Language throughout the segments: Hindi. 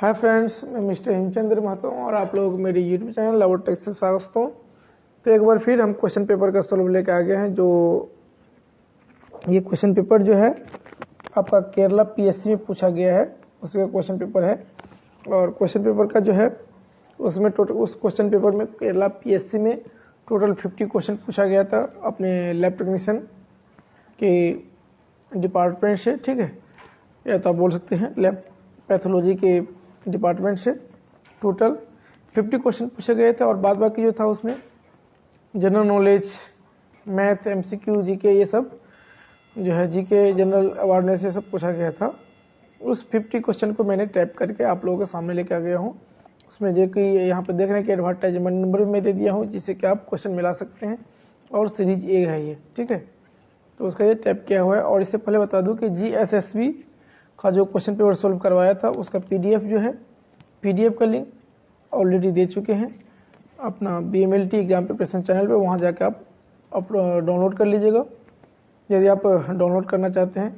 हाय फ्रेंड्स, मैं मिस्टर हेमचंद्र महतो और आप लोग मेरे यूट्यूब चैनल लवर टेक से स्वागत हूँ। तो एक बार फिर हम क्वेश्चन पेपर का सॉल्व लेके आ गए हैं। जो ये क्वेश्चन पेपर जो है आपका केरला पीएससी में पूछा गया है, उसका क्वेश्चन पेपर है। और क्वेश्चन पेपर का जो है उसमें टोटल उस क्वेश्चन पेपर में केरला पीएससी में टोटल 50 क्वेश्चन पूछा गया था अपने लैब टेक्नीशियन के डिपार्टमेंट से, ठीक है, या तो आप बोल सकते हैं लैब पैथोलॉजी के डिपार्टमेंट से। टोटल 50 क्वेश्चन पूछे गए थे और बाद बाकी जो था उसमें general knowledge, math, MCQ, GK, ये सब जो है जीके जनरल अवेयरनेस ये सब पूछा गया था। उस 50 क्वेश्चन को मैंने टाइप करके आप लोगों के सामने लेके आ गया हूँ। उसमें जो कि यहाँ पे देख रहे हैं कि एडवर्टाइजमेंट नंबर भी मैं दे दिया हूँ, जिससे कि आप क्वेश्चन मिला सकते हैं। और सीरीज ए है ये, ठीक है, तो उसका ये टाइप किया हुआ है। और इससे पहले बता दूं कि जीएसएसबी का जो क्वेश्चन पेपर सोल्व करवाया था उसका पीडीएफ जो है, पीडीएफ का लिंक ऑलरेडी दे चुके हैं अपना बीएमएलटी एग्जाम प्रिपरेशन चैनल पे। वहाँ जाकर आप डाउनलोड कर लीजिएगा यदि आप डाउनलोड करना चाहते हैं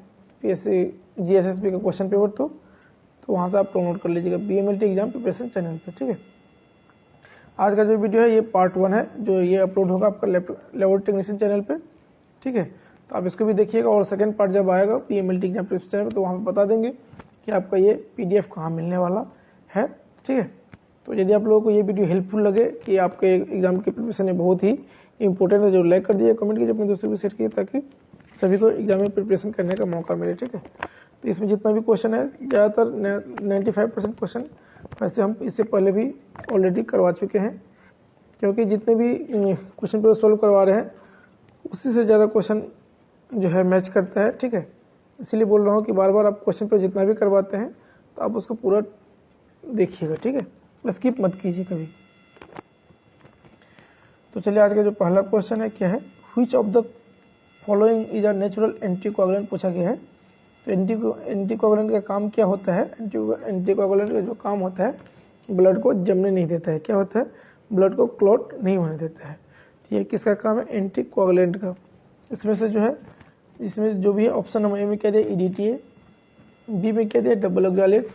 पीएससी जीएसएसबी का क्वेश्चन पेपर तो वहाँ से आप डाउनलोड कर लीजिएगा बीएमएलटी एग्जाम प्रिपरेशन चैनल पे, ठीक है। आज का जो वीडियो है ये पार्ट 1 है, जो ये अपलोड होगा आपका लेवल टेक्नीशियन चैनल पे, ठीक है। तो आप इसको भी देखिएगा और सेकंड पार्ट जब आएगा पीएमएलटी एग्जाम प्रिपरेशन चैनल पे तो वहाँ पे बता देंगे कि आपका ये पीडीएफ कहाँ मिलने वाला है, ठीक है। तो यदि आप लोगों को ये वीडियो हेल्पफुल लगे कि आपके एग्जाम की प्रिपरेशन है बहुत ही इंपॉर्टेंट है, जो लाइक कर दिए, कमेंट कीजिए, अपने दोस्तों को शेयर कीजिए ताकि सभी को एग्जाम में प्रिपरेशन करने का मौका मिले, ठीक है। तो इसमें जितना भी क्वेश्चन है ज़्यादातर 95% क्वेश्चन वैसे हम इससे पहले भी ऑलरेडी करवा चुके हैं, क्योंकि जितने भी क्वेश्चन पेपर सोल्व करवा रहे हैं उसी से ज़्यादा क्वेश्चन जो है मैच करता है, ठीक है। इसीलिए बोल रहा हूँ कि बार बार आप क्वेश्चन पेपर जितना भी करवाते हैं तो आप उसको पूरा देखिएगा, ठीक है, स्किप मत कीजिए कभी। तो चलिए आज का जो पहला क्वेश्चन है क्या है, which of the following is a natural anticoagulant पूछा गया है। तो एंटीकोगुलेंट का काम क्या होता है? एंटीकोगुलेंट का जो काम होता है ब्लड को जमने नहीं देता है। क्या होता है? ब्लड को क्लॉट नहीं होने देता है। तो ये किसका काम है? एंटीकोगुलेंट का। इसमें से जो है, इसमें जो भी है ऑप्शन नंबर ए में क्या दिया EDTA, बी में क्या दिया डबल ऑक्सैलेट,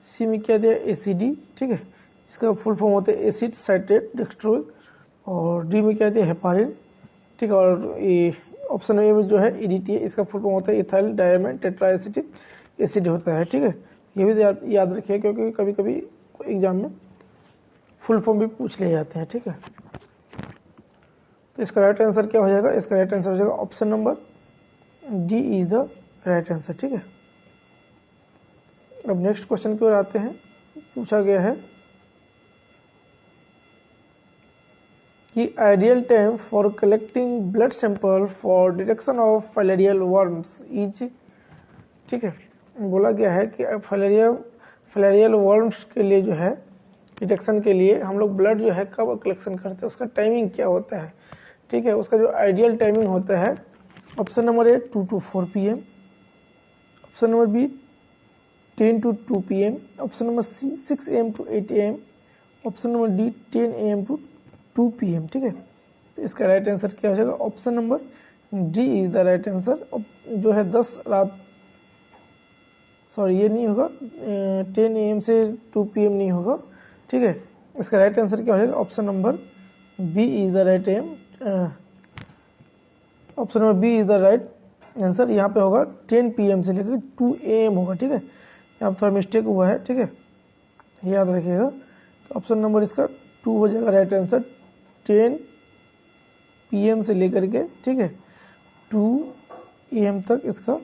सी में क्या दिया ACD, ठीक है, इसका फुल फॉर्म होता है एसिड साइट्रेट डेक्स्ट्रोल, और डी में क्या दिया हेपारिन, ठीक है। और ये ऑप्शन ए में जो है EDTA, इसका फुल फॉर्म होता है इथाइल डायमंड टेट्राएसिटिक एसिड होता है, ठीक है। ये भी याद रखिए क्योंकि कभी कभी एग्जाम में फुल फॉर्म भी पूछ लिए जाते हैं, ठीक है। तो इसका राइट आंसर क्या हो जाएगा? इसका राइट आंसर हो जाएगा option number d is the right answer, ठीक है। अब नेक्स्ट क्वेश्चन की ओर आते हैं। पूछा गया है कि ideal time for collecting blood sample for detection of filarial worms is, ठीक है। बोला गया है कि फाइलेरियल वर्म्स के लिए जो है डिटेक्शन के लिए हम लोग ब्लड जो है कब कलेक्शन करते हैं, उसका टाइमिंग क्या होता है, ठीक है। उसका जो आइडियल टाइमिंग होता है option number A 2 to 4 PM, option number B 10 to 2 PM, option number C 6 AM to 8 AM, option number D 10 AM to 2 PM, ठीक है। तो इसका राइट आंसर क्या हो जाएगा? Option number d is the right answer. जो है 10 रात, सॉरी ये नहीं होगा, 10 AM से 2 PM नहीं होगा, ठीक है। इसका राइट आंसर क्या हो जाएगा? Option number B is the right option number B is the right answer. यहाँ पे होगा 10 PM से लेकर 2 AM होगा, ठीक है। यहाँ पर थोड़ा मिस्टेक हुआ है, ठीक है, याद रखिएगा। तो ऑप्शन नंबर इसका 2 हो जाएगा राइट आंसर। 10 PM से लेकर के, ठीक है, 2 AM तक इसका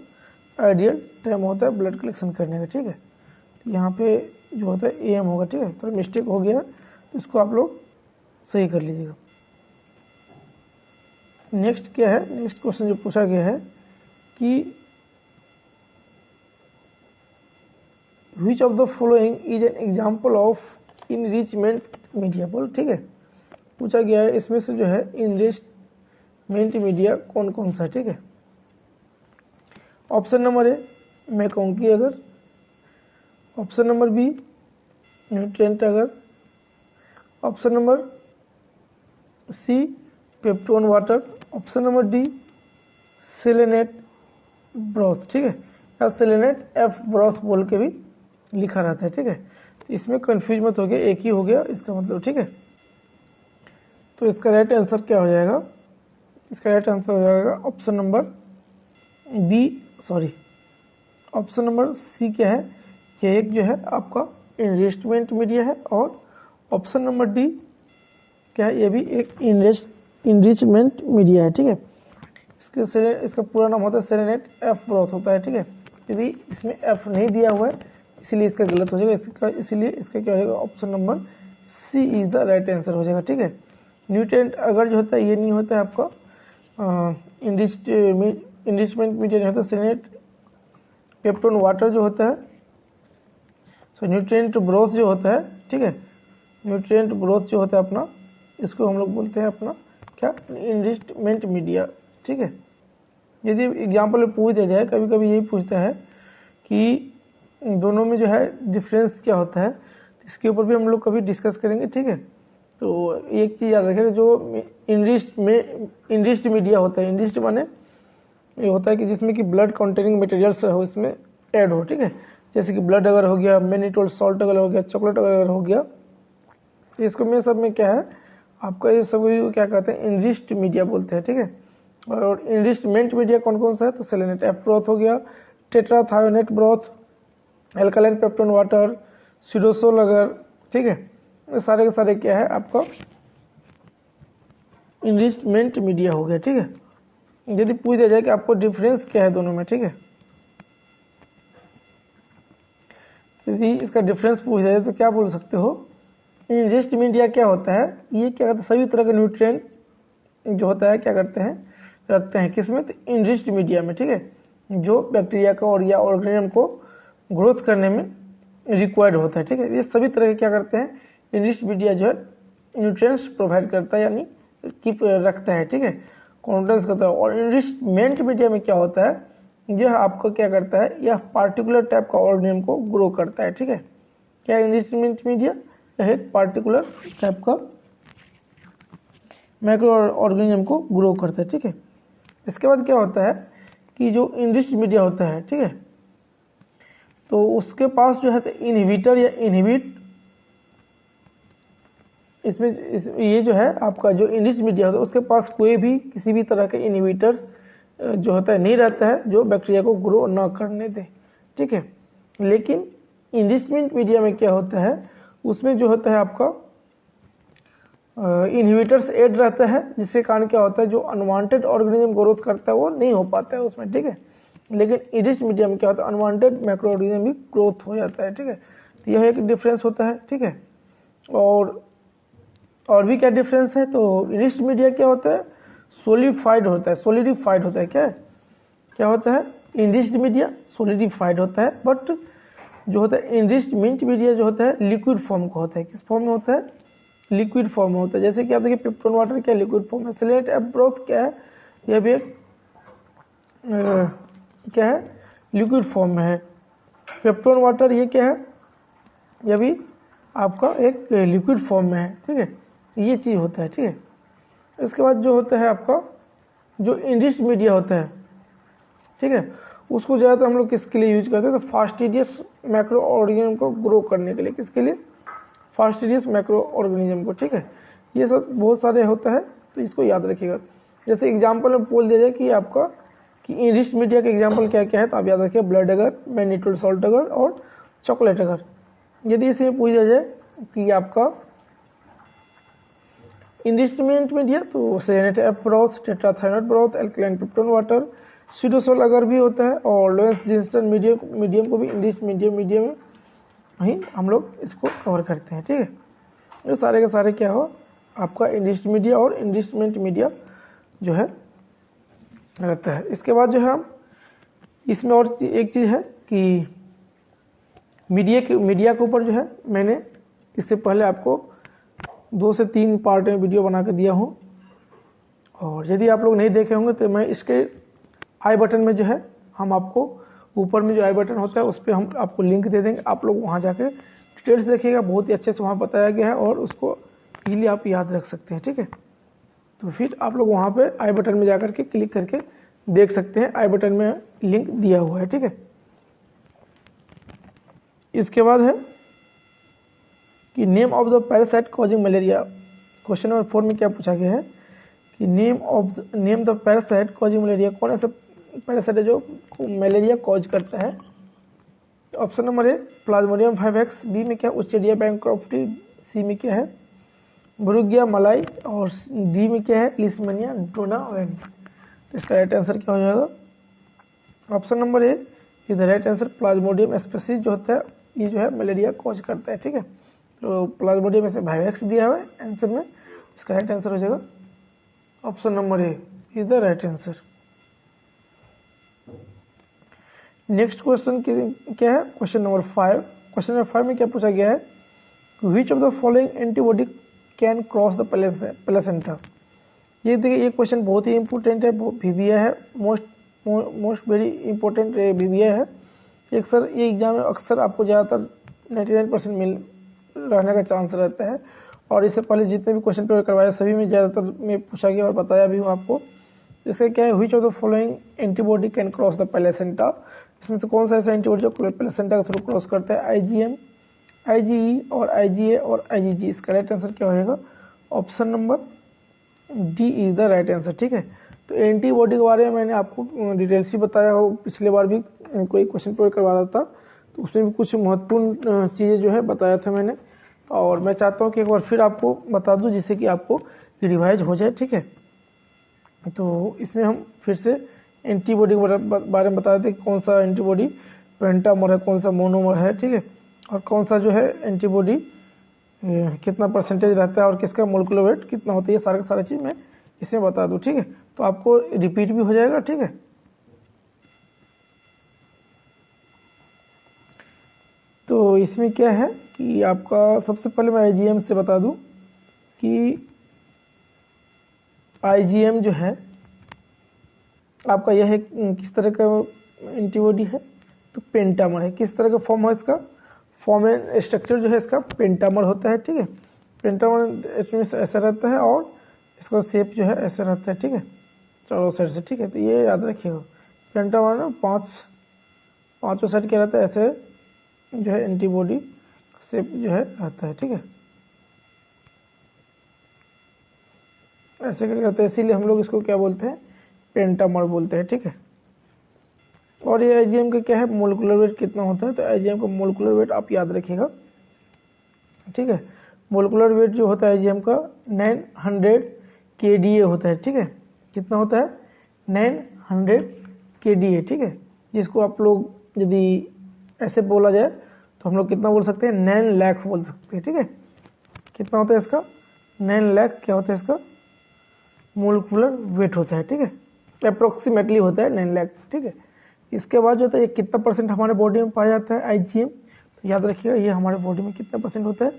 आइडियल टाइम होता है ब्लड कलेक्शन करने का, ठीक है। तो यहाँ पे जो होता है AM होगा, ठीक है। थोड़ा मिस्टेक हो गया तो इसको आप लोग सही कर लीजिएगा। नेक्स्ट क्या है? नेक्स्ट क्वेश्चन जो पूछा गया है कि which of the following is an example of enrichment media, बोल, ठीक है। पूछा गया है इसमें से जो है इनरिचमेंट मीडिया कौन कौन सा, ठीक है। Option number a MacConkey agar, option number b nutrient agar, option number c peptone water, option number d selenite broth, ठीक है, या सेलेनेट F ब्रॉथ बोल के भी लिखा रहता है, ठीक है। इसमें कंफ्यूज मत हो गया, एक ही हो गया इसका मतलब, ठीक है। तो इसका राइट आंसर क्या हो जाएगा, इसका राइट आंसर हो जाएगा option number B, sorry option number C क्या है, ये एक जो है आपका इन्वेस्टमेंट मीडिया है, और ऑप्शन नंबर डी क्या है, ये भी एक इनरिचमेंट मीडिया है, ठीक है। इसका पूरा नाम होता है सेलेनेट एफ ब्रोथ होता है, ठीक है। यदि इसमें एफ नहीं दिया हुआ है इसीलिए इसका गलत हो जाएगा, इसीलिए इसका क्या हो जाएगा, option number C is the right answer हो जाएगा, ठीक है। न्यूट्रिएंट अगर जो होता है ये नहीं होता है आपका इनरिचमेंट मीडिया नहीं होता, सेलेनेट पेप्टोन वाटर जो होता है, सो न्यूट्रिएंट ब्रोथ जो होता है, ठीक है, न्यूट्रिएंट ब्रोथ जो होता है अपना, इसको हम लोग बोलते हैं अपना क्या, इनरिचमेंट मीडिया, ठीक है। यदि एग्जाम्पल में पूछ दिया जाए, कभी कभी यही पूछता है कि दोनों में जो है डिफरेंस क्या होता है, इसके ऊपर भी हम लोग कभी डिस्कस करेंगे, ठीक है। तो एक चीज़ याद रखें, जो इनरिच्ड मीडिया होता है, इनरिच्ड माने ये होता है कि जिसमें कि ब्लड कंटेनिंग मटेरियल्स हो, इसमें ऐड हो, ठीक है। जैसे कि ब्लड अगर हो गया, मैनिटोल सॉल्ट अगर हो गया, चॉकलेट अगर हो गया, तो इसको में सब में क्या है आपका, ये सब क्या कहते हैं, इनरिच्ड मीडिया बोलते हैं, ठीक है। और इनरिचमेंट मीडिया कौन कौन सा है, तो सेलेनेट एफ ब्रोथ हो गया, tetrathionate broth, alkaline peptone water, sidosol agar, ठीक है, ये सारे के सारे क्या है आपका इनरिचमेंट मीडिया हो गया, ठीक है। यदि पूछ दिया जाए कि आपको डिफरेंस क्या है दोनों में, ठीक है, यदि इसका डिफरेंस पूछ दिया जाए तो क्या बोल सकते हो, इनरिच्ड मीडिया क्या होता है, ये क्या कहते हैं, सभी तरह के न्यूट्रिएंट जो होता है क्या करते हैं, रखते हैं किसमें, तो इनरिच्ड मीडिया में, ठीक है, जो बैक्टीरिया को और या ऑर्गेनिज्म को ग्रोथ करने में रिक्वायर्ड होता है, ठीक है। ये सभी तरह के क्या करते हैं, इनरिच्ड मीडिया जो है न्यूट्रिएंट्स प्रोवाइड करता है, यानी कीप रखता है, ठीक है, कॉन्टेंस करता है। और इनरिचमेंट मीडिया में क्या होता है, यह आपको क्या करता है, यह पार्टिकुलर टाइप का ऑर्गेनिज्म को ग्रो करता है, ठीक है। क्या इनरिचमेंट मीडिया, यह एक पार्टिकुलर टाइप का माइक्रो ऑर्गेनिज्म को ग्रो करता है, ठीक है। इसके बाद क्या होता है कि जो इनरिच्ड मीडिया होता है, ठीक है, तो उसके पास जो है इनहिबिटर या इनहिबिट, ये जो है आपका जो इनरिच्ड मीडिया होता है उसके पास कोई भी किसी भी तरह के इनहिबिटर्स जो होता है नहीं रहता है जो बैक्टीरिया को ग्रो ना करने दे, ठीक है। लेकिन इनरिचमेंट मीडिया में क्या होता है, उसमें जो होता है आपका इनहिबिटर्स ऐड रहता है, जिसके कारण क्या होता है, जो अनवांटेड ऑर्गेनिज्म ग्रोथ करता है वो नहीं हो पाता है उसमें, ठीक है। लेकिन इनरिच्ड मीडिया में क्या होता है, अनवांटेड माइक्रो ऑर्गेनिज्म भी ग्रोथ हो जाता है, ठीक है। तो यह एक डिफरेंस होता है, ठीक है। और भी क्या डिफरेंस है, तो इनरिच्ड मीडिया क्या होता है, सोलिडिफाइड होता है, क्या होता है, इनरिच्ड मीडिया सोलिडिफाइड होता है, बट जो होता है इनरिचमेंट मीडिया जो होता है लिक्विड फॉर्म का होता है। किस फॉर्म में होता है, लिक्विड फॉर्म में होता है। जैसे कि आप देखिए पेप्टोन वाटर क्या लिक्विड फॉर्म है, सेलेनेट एफ ब्रोथ क्या है, यह भी एक क्या है, लिक्विड फॉर्म में है। पेप्टोन वाटर ये क्या है, यह भी आपका एक लिक्विड फॉर्म में है, ठीक है। ये चीज होता है, ठीक है। इसके बाद जो होता है आपका जो इनरिच्ड मीडिया होता है, ठीक है, उसको ज़्यादातर हम लोग किसके लिए यूज करते हैं, तो फास्टिडियस माइक्रो ऑर्गेनिज्म को ग्रो करने के लिए, किसके लिए, फास्टिडियस माइक्रो ऑर्गेनिज्म को, ठीक है। ये सब बहुत सारे होता है, तो इसको याद रखिएगा। जैसे एग्जाम्पल में बोल दिया जाए कि आपका कि इनरिच्ड मीडिया के एग्जाम्पल क्या क्या है, तो आप याद रखिए ब्लड अगर, मैग्नीट्यूड सॉल्ट अगर और चॉकलेट अगर। यदि इसे पूछ दिया जाए कि आपका इनरिचमेंट मीडिया, तो selenite F broth, tetrathionate broth, alkaline peptone water, sidosol agar भी होता है, और लोरेंस जिन्सन मीडियम को भी इनरिच्ड मीडियम में ही हम लोग इसको कवर करते हैं, ठीक है। ये सारे के सारे क्या हो आपका इनरिच्ड मीडिया और इनरिचमेंट मीडिया जो है रहता है। इसके बाद जो है हम इसमें और एक चीज़ है कि मीडिया के ऊपर जो है मैंने इससे पहले आपको 2 से 3 पार्ट में वीडियो बना के दिया हूँ, और यदि आप लोग नहीं देखे होंगे तो मैं इसके आई बटन में जो है हम आपको ऊपर में जो आई बटन होता है उस पर हम आपको लिंक दे देंगे, आप लोग वहाँ जाके डिटेल्स देखिएगा, बहुत ही अच्छे से वहाँ बताया गया है और उसको इजीली आप याद रख सकते हैं, ठीक है। तो फिर आप लोग वहाँ पे आई बटन में जाकर के क्लिक करके देख सकते हैं, आई बटन में लिंक दिया हुआ है, ठीक है। इसके बाद है कि name of the parasite causing malaria. Question number 4 में क्या पूछा गया है कि name the parasite causing malaria, कौन ऐसा पैरासाइट है जो मलेरिया कॉज करता है। Option number A plasmodium 5x, B में क्या उस्टेरिया बैंक्रॉफ्टी, सी में क्या है बुरुगिया मलाई, और डी में क्या है लिस्मेनिया डोनावेंट। तो इसका राइट आंसर क्या हो जाएगा, option number A is the right answer. Plasmodium species जो होता है ये जो है मलेरिया कॉज करता है, ठीक है। तो प्लाज्मोडियम में से 5x दिया हुआ है आंसर में, इसका राइट आंसर हो जाएगा option number A is the right answer. Next question क्या है, क्वेश्चन नंबर 5। क्वेश्चन नंबर 5 में क्या पूछा गया है, विच of the following antibody can cross the placenta. ये देखिए ये क्वेश्चन बहुत ही इंपॉर्टेंट है, वीवीए है, मोस्ट वेरी इंपॉर्टेंट वीवीए है। एक सर ये एग्जाम में अक्सर आपको ज़्यादातर 99% मिल रहने का चांस रहता है, और इससे पहले जितने भी क्वेश्चन पेपर करवाए सभी में ज़्यादातर में पूछा गया और बताया भी हूँ आपको। इसका क्या है, विच of the following antibody can cross the placenta, इसमें से कौन सा ऐसा एंटीबॉडी जो प्लेसेंटा के थ्रू क्रॉस करता है, आईजीएम, आईजीई और आईजीए और आईजीजी। इसका राइट आंसर क्या होगा, option number d is the right answer, ठीक है। तो एंटीबॉडी के बारे में मैंने आपको डिटेल्स ही बताया हो, पिछले बार भी कोई क्वेश्चन पेपर करवा रहा था तो उसमें भी कुछ महत्वपूर्ण चीज़ें जो है बताया था मैंने, और मैं चाहता हूँ कि एक बार फिर आपको बता दूँ जिससे कि आपको रिवाइज हो जाए, ठीक है। तो इसमें हम फिर से एंटीबॉडी के बारे में बता देते हैं, कौन सा एंटीबॉडी पेंटामर है, कौन सा मोनोमर है, ठीक है, और कौन सा जो है एंटीबॉडी कितना परसेंटेज रहता है और किसका मोलिकुलर वेट कितना होता है, ये सारा चीज़ मैं इसमें बता दूं, ठीक है। तो आपको रिपीट भी हो जाएगा, ठीक है। तो इसमें क्या है कि आपका सबसे पहले मैं आईजीएम से बता दूं कि आईजीएम जो है आपका यह है किस तरह का एंटीबॉडी है, तो पेंटामर है। किस तरह का फॉर्म है इसका, फॉर्म एंड स्ट्रक्चर जो है इसका पेंटामर होता है, ठीक है। पेंटामर इसमें ऐसा रहता है और इसका शेप जो है ऐसा रहता है, ठीक है, चारों साइड से, ठीक है। तो ये याद रखिएगा, पेंटामर ना पांचों साइड क्या रहता है, ऐसे जो है एंटीबॉडी शेप जो है रहता है, ठीक है, ऐसे क्या रहता है, इसीलिए हम लोग इसको क्या बोलते हैं, पेंटामर बोलते हैं, ठीक है। और ये आईजीएम का क्या है, मोलिकुलर वेट कितना होता है, तो आईजीएम का मोलिकुलर वेट आप याद रखिएगा, ठीक है। मोलिकुलर वेट जो होता है आईजीएम का 900 केडीए होता है, ठीक है। कितना होता है, 900 केडीए, ठीक है। जिसको आप लोग यदि ऐसे बोला जाए तो हम लोग कितना बोल सकते हैं, 9 लाख बोल सकते हैं, ठीक है। कितना होता है इसका, 9 लाख क्या होता है इसका मोलिकुलर वेट होता है, ठीक है, अप्रोक्सीमेटली होता है 9 लाख, ठीक है। इसके बाद जो होता है ये कितना परसेंट हमारे बॉडी में पाया जाता है आईजीएम, तो याद रखिएगा ये हमारे बॉडी में कितना परसेंट होता है,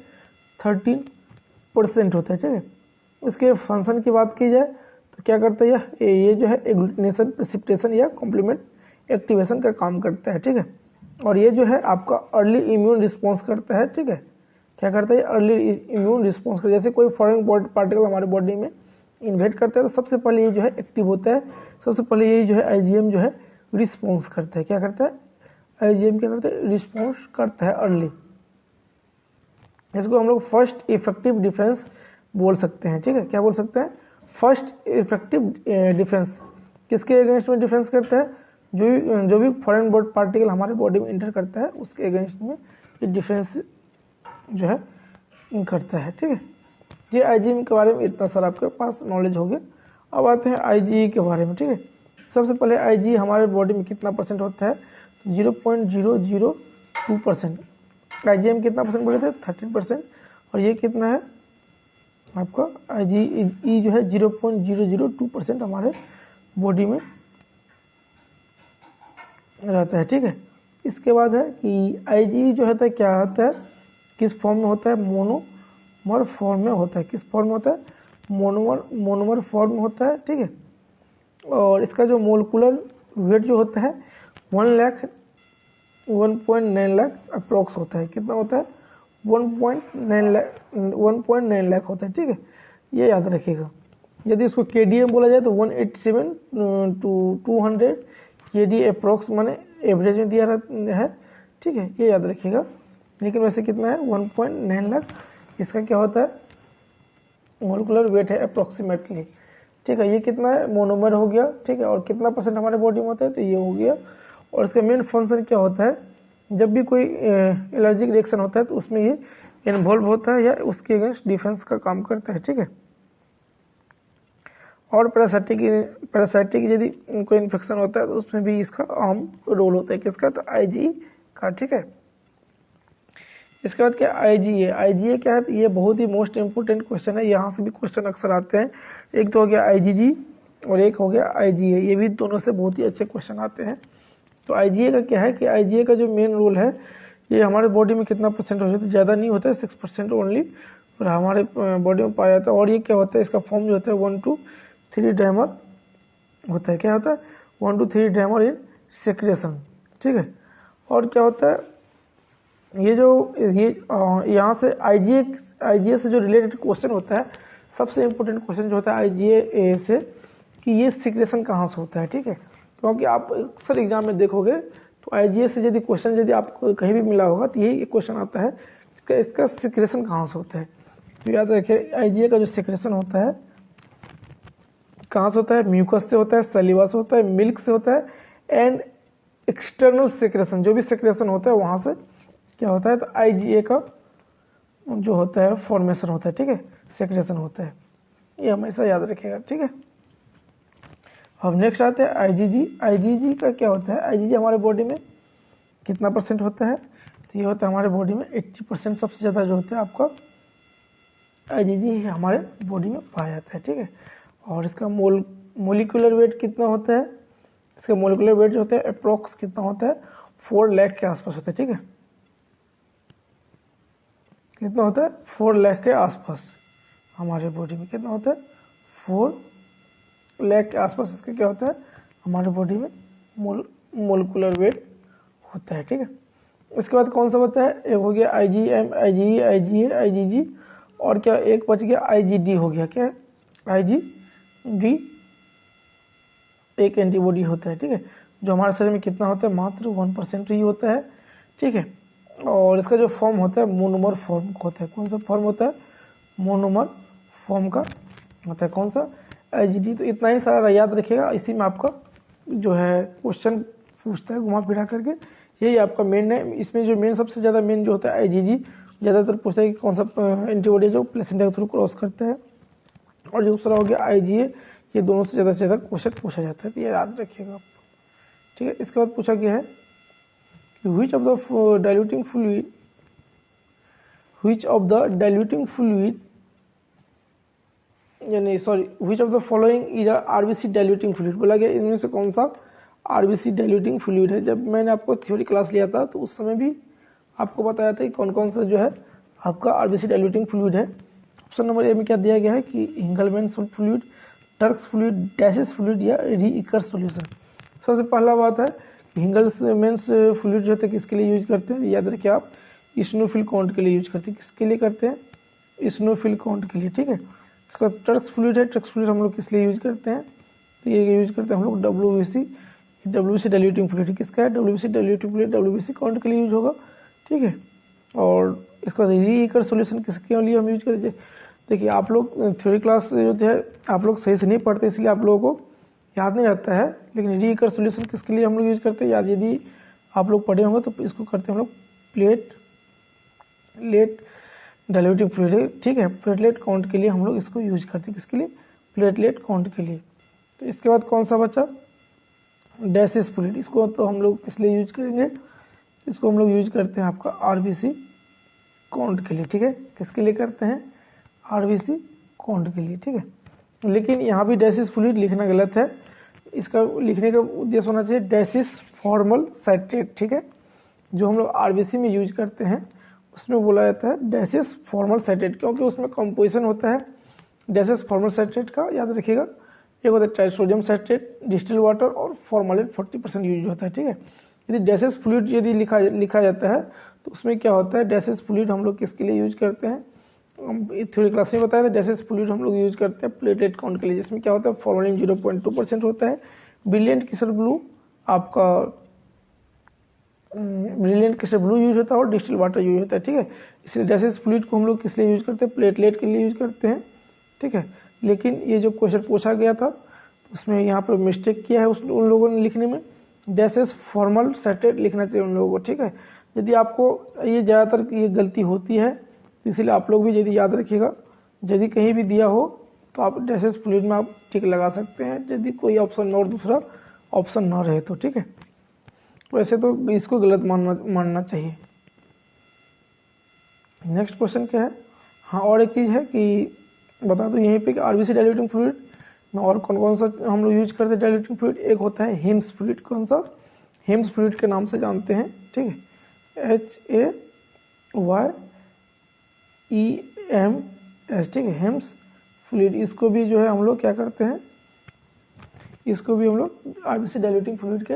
13% होता है, ठीक है। इसके फंक्शन की बात की जाए तो क्या करता है ये जो है एग्लूटिनेशन, प्रेसिपिटेशन या कॉम्प्लीमेंट एक्टिवेशन का काम करता है, ठीक है। और ये जो है आपका अर्ली इम्यून रिस्पॉन्स करता है, ठीक है। क्या करता है, अर्ली इम्यून रिस्पॉन्स करता है। जैसे कोई फॉरेन पार्टिकल हमारे बॉडी में इन्वेट करता है तो सबसे पहले ये जो है एक्टिव होता है, सबसे पहले यही जो है आईजीएम जो है रिस्पॉन्स करता है। क्या करता है, आईजीएम क्या करता है, रिस्पॉन्स करता है अर्ली। इसको हम लोग फर्स्ट इफेक्टिव डिफेंस बोल सकते हैं, ठीक है। क्या बोल सकते हैं, फर्स्ट इफेक्टिव डिफेंस। किसके अगेंस्ट में डिफेंस करता है, जो भी फॉरेन पार्टिकल हमारे बॉडी में इंटर करता है उसके अगेंस्ट में ये डिफेंस जो है करता है, ठीक है। ये आईजीएम के बारे में इतना सारा आपके पास नॉलेज हो गया। अब आते हैं आईजीई के बारे में, ठीक है। सबसे पहले आईजीई हमारे बॉडी में कितना परसेंट होता है, 0.002%। आईजीएम कितना परसेंट बोले थे, 13%, और ये कितना है आपका आईजीई जो है 0.002% हमारे बॉडी में रहता है, ठीक है। इसके बाद है कि आईजीई जो होता है क्या होता है, किस फॉर्म में होता है, मोनोमर फॉर्म में होता है। किस फॉर्म में होता है, मोनोमर फॉर्म में होता है, ठीक है। और इसका जो मोलिकुलर वेट जो होता है 1.9 लाख अप्रोक्स होता है। कितना होता है, 1.9 लाख होता है, ठीक है। ये याद रखिएगा। यदि इसको केडीएम बोला जाए तो 187 to 200 केडी अप्रोक्स माने एवरेज में दिया है, ठीक है, ये याद रखिएगा। लेकिन वैसे कितना है 1.9 लाख इसका क्या होता है मोलिकुलर वेट है अप्रोक्सीमेटली। ठीक है, ये कितना है मोनोमर हो गया। ठीक है, और कितना परसेंट हमारे बॉडी में होता है तो ये हो गया। और इसका मेन फंक्शन क्या होता है, जब भी कोई एलर्जिक रिएक्शन होता है तो उसमें ये इन्वॉल्व होता है या उसके अगेंस्ट डिफेंस का काम करता है। ठीक है, और पैरासाइटिक यदि कोई इन्फेक्शन होता है तो उसमें भी इसका अहम रोल होता है। किसका, तो आईजी का। ठीक है, इसके बाद क्या आईजीए क्या है, तो ये बहुत ही मोस्ट इंपोर्टेंट क्वेश्चन है, यहाँ से भी क्वेश्चन अक्सर आते हैं। एक तो हो गया आईजीजी और एक हो गया आईजीए, ये भी दोनों से बहुत ही अच्छे क्वेश्चन आते हैं। तो आईजीए का क्या है कि आईजीए का जो मेन रोल है, ये हमारे बॉडी में कितना परसेंट हो जाता है, ज़्यादा नहीं होता है 6% ओनली, और हमारे बॉडी में पाया जाता है। और ये क्या होता है, इसका फॉर्म जो होता है 1 to 3 डायमर होता है। क्या होता है 1 to 3 डायमर इन सेक्रेशन। ठीक है, और क्या होता है ये जो ये यहाँ से आईजीए से जो रिलेटेड क्वेश्चन होता है, सबसे इम्पोर्टेंट क्वेश्चन जो होता है आईजीए से कि ये सिक्रेशन कहाँ से होता है। ठीक है, क्योंकि आप अक्सर एग्जाम में देखोगे तो आईजीए से यदि क्वेश्चन यदि आपको कहीं भी मिला होगा तो यही क्वेश्चन आता है, इसका सिक्रेशन कहाँ से होता है। तो याद रखिए आईजीए का जो सिक्रेशन होता है कहाँ से होता है, म्यूकस से होता है, सलीवा से होता है, मिल्क से होता है, एंड एक्सटर्नल सिक्रेशन, जो भी सिक्रेशन होता है वहां से क्या होता है, तो आईजीए का जो होता है फॉर्मेशन होता है। ठीक है, सेक्रेशन होता है, ये हमेशा याद रखिएगा। ठीक है, अब नेक्स्ट आते हैं आईजीजी। आईजीजी का क्या होता है, आईजीजी हमारे बॉडी में कितना परसेंट होता है, तो ये होता है हमारे बॉडी में 80%, सबसे ज़्यादा जो होता है आपका आईजीजी हमारे बॉडी में पाया जाता है। ठीक है, और इसका मोलिकुलर वेट कितना होता है, इसका मोलिकुलर वेट जो होता है अप्रोक्स कितना होता है 4 लाख के आसपास होता है। ठीक है, कितना होता है 4 लाख के आसपास हमारे बॉडी में कितना होता है 4 लाख के आसपास इसका क्या होता है हमारे बॉडी में मोलिकुलर वेट होता है। ठीक है, इसके बाद कौन सा होता है, एक हो गया आईजीएम, आईजीई, आईजीए, आईजीजी, और क्या एक बच गया आईजीडी हो गया। क्या है आईजीडी, एक एंटीबॉडी होता है। ठीक है, जो हमारे शरीर में कितना होता है मात्र 1% ही होता है। ठीक है, और इसका जो फॉर्म होता है मोनोमर फॉर्म होता है। कौन सा फॉर्म होता है, मोनोमर फॉर्म का होता है। कौन सा, आईजीडी। तो इतना ही सारा याद रखिएगा, इसी में आपका जो है क्वेश्चन पूछता है घुमा फिरा करके, यही आपका मेन है। इसमें जो मेन सबसे ज़्यादा मेन जो होता है आईजीजी, ज़्यादातर पूछता है कि कौन सा एंटीबॉडी जो प्लेसेंटा के थ्रू क्रॉस करता है, और दूसरा हो गया आईजीए, ये दोनों से ज़्यादा क्वेश्चन पूछा जाता है, तो ये याद रखिएगा। ठीक है, इसके बाद पूछा गया है कि which of the diluting fluid यानी sorry which of the following is a RBC diluting fluid, बोला गया इनमें से कौन सा RBC diluting fluid है। जब मैंने आपको थ्योरी क्लास लिया था तो उस समय भी आपको बताया था कि कौन कौन सा जो है आपका RBC diluting fluid है। ऑप्शन नंबर ए में क्या दिया गया है कि Hingleman fluid, Turk's fluid, Dacie's fluid या रीइकर सॉल्यूशन। सबसे पहला बात है कि हिंगलमैन फ्लूइड जो है किसके लिए यूज करते हैं, याद रखिए आप इस्नोफिल काउंट के लिए यूज करते हैं। किसके लिए करते हैं, इस्नोफिल काउंट के लिए। ठीक है, इसका टर्क्स फ्लूइड है, टर्क्स फ्लूइड हम लोग किस लिए यूज करते हैं, तो ये यूज करते हैं हम लोग डब्ल्यूबीसी डाइल्यूटिंग फ्लूइड। किसका है, WBC diluting fluid, WBC count के लिए यूज होगा। ठीक है, और इसका रीइकर सॉल्यूशन किसके लिए हम यूज करेंगे। देखिए आप लोग थ्योरी क्लास जो है आप लोग सही से नहीं पढ़ते, इसलिए आप लोगों को याद नहीं रहता है, लेकिन रीइकर सॉल्यूशन किसके लिए हम लोग यूज करते हैं, याद यदि आप लोग पढ़े होंगे तो इसको करते हैं हम लोग प्लेटलेट डाइल्यूटिंग फ्लूइड। ठीक है, प्लेटलेट काउंट के लिए हम लोग इसको यूज करते हैं। किसके लिए, प्लेटलेट काउंट के लिए। तो इसके बाद कौन सा बचा, डैशेस फ्लूइड। इसको तो हम लोग किस लिए यूज करेंगे, इसको हम लोग यूज करते हैं आपका आरबीसी काउंट के लिए। ठीक है, किसके लिए करते हैं, आरबीसी काउंट के लिए। ठीक है, लेकिन यहाँ भी डैशेस फ्लूइड लिखना गलत है, इसका लिखने का उद्देश्य होना चाहिए डैशेस फॉर्मल साइट्रेट। ठीक है, जो हम लोग आरबीसी में यूज करते हैं उसमें बोला जाता है डैशेस फॉर्मल साइट्रेट, क्योंकि उसमें कंपोजिशन होता है डैशेस फॉर्मल साइट्रेट का, याद रखिएगा। एक होता है ट्राइसोडियम साइट्रेट, डिस्टिल वाटर और फॉर्मालिन 40% यूज होता है। ठीक है, यदि डैशेस फ्लूइड यदि लिखा जाता है तो उसमें क्या होता है, डैशेस फ्लूइड हम लोग किसके लिए यूज करते हैं, थ्योरी क्लास में बताया था डैशेस फ्लूइड हम लोग यूज करते हैं प्लेटलेट काउंट के लिए, जिसमें क्या होता है फॉर्मालिन 0.2% होता है, ब्रिलियंट किसर ब्लू आपका ब्रिलियंट किसलिए ब्लू यूज होता है और डिस्टिल वाटर यूज होता है, ठीक है। इसलिए गैसेस फ्लूइड को हम लोग किस लिए यूज करते हैं, प्लेटलेट के लिए यूज करते हैं, ठीक है। लेकिन ये जो क्वेश्चन पूछा गया था उसमें यहाँ पर मिस्टेक किया है उन लोगों ने लिखने में, गैसेस फॉर्मल सेटेड लिखना चाहिए उन लोगों को, ठीक है। यदि आपको ये ज़्यादातर ये गलती होती है तो इसलिए आप लोग भी यदि याद रखिएगा, यदि कहीं भी दिया हो तो आप गैसेस फ्लूइड में आप टिक लगा सकते हैं, यदि कोई ऑप्शन और दूसरा ऑप्शन ना रहे तो, ठीक है। वैसे तो इसको गलत मानना चाहिए। नेक्स्ट क्वेश्चन क्या है, हाँ और एक चीज़ है कि बता दो यहीं पे कि आरबीसी डाइल्यूटिंग फ्लूइड में और कौन कौन सा हम लोग यूज करते हैं डाइल्यूटिंग फ्लूइड। एक होता है हिम्स फ्लूइड, कौन सा, हिम्स फ्लूइड के नाम से जानते हैं, ठीक है, HAYEMS, ठीक है, हिम्स फ्लूइड। इसको भी जो है हम लोग क्या करते हैं, इसको भी हम लोग आरबीसी डाइल्यूटिंग फ्लूइड के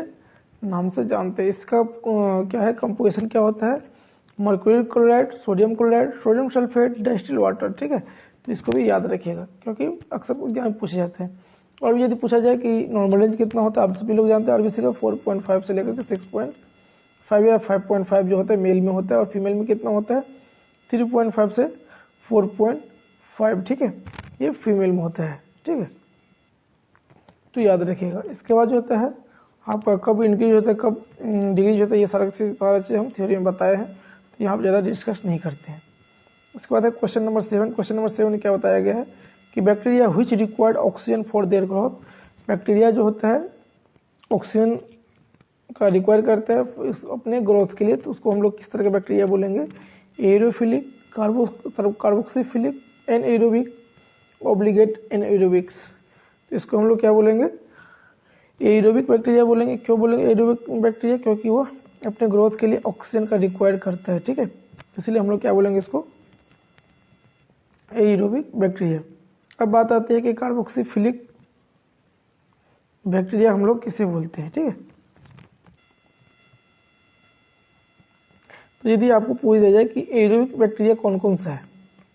नाम से जानते हैं। इसका क्या है, कंपोजिशन क्या होता है, mercury chloride, sodium chloride, sodium sulphate, distil water, ठीक है। तो इसको भी याद रखिएगा क्योंकि अक्सर एग्जाम में पूछे जाते हैं। और भी यदि पूछा जाए कि नॉर्मल रेंज कितना होता है, आप सभी लोग जानते हैं आरबीसी का 4.5 से लेकर के 6.5 या 5.5 जो होता है मेल में होता है, और फीमेल में कितना होता है 3.5 से 4.5, ठीक है, ये फीमेल में होता है, ठीक है। तो याद रखिएगा। इसके बाद जो होता है आपका कब इंक्रीज होता है, कब डिक्रीज होता है, ये सारा चीज़ हम थ्योरी में बताए हैं, तो यहाँ पर ज़्यादा डिस्कस नहीं करते हैं। उसके बाद है क्वेश्चन नंबर 7। क्वेश्चन नंबर 7 में क्या बताया गया है कि bacteria which required oxygen for their growth, bacteria जो होता है ऑक्सीजन का रिक्वायर करता है अपने ग्रोथ के लिए, तो उसको हम लोग किस तरह के बैक्टीरिया बोलेंगे, एरोफिलिक, कार्बोक्सीफिलिक, एनएरोबिक, ऑब्लिगेट एनएरोबिक्स। तो इसको हम लोग क्या बोलेंगे, एरोबिक बैक्टीरिया बोलेंगे। क्यों बोलेंगे एरोबिक बैक्टीरिया, क्योंकि वो अपने ग्रोथ के लिए ऑक्सीजन का रिक्वायर करता है, ठीक है, इसलिए हम लोग क्या बोलेंगे इसको, एरोबिक बैक्टीरिया। अब बात आती है कि कार्बोक्सीफिलिक बैक्टीरिया हम लोग किसे बोलते हैं, ठीक है। तो यदि आपको पूछ दिया जाए कि एरोबिक बैक्टीरिया कौन कौन सा है,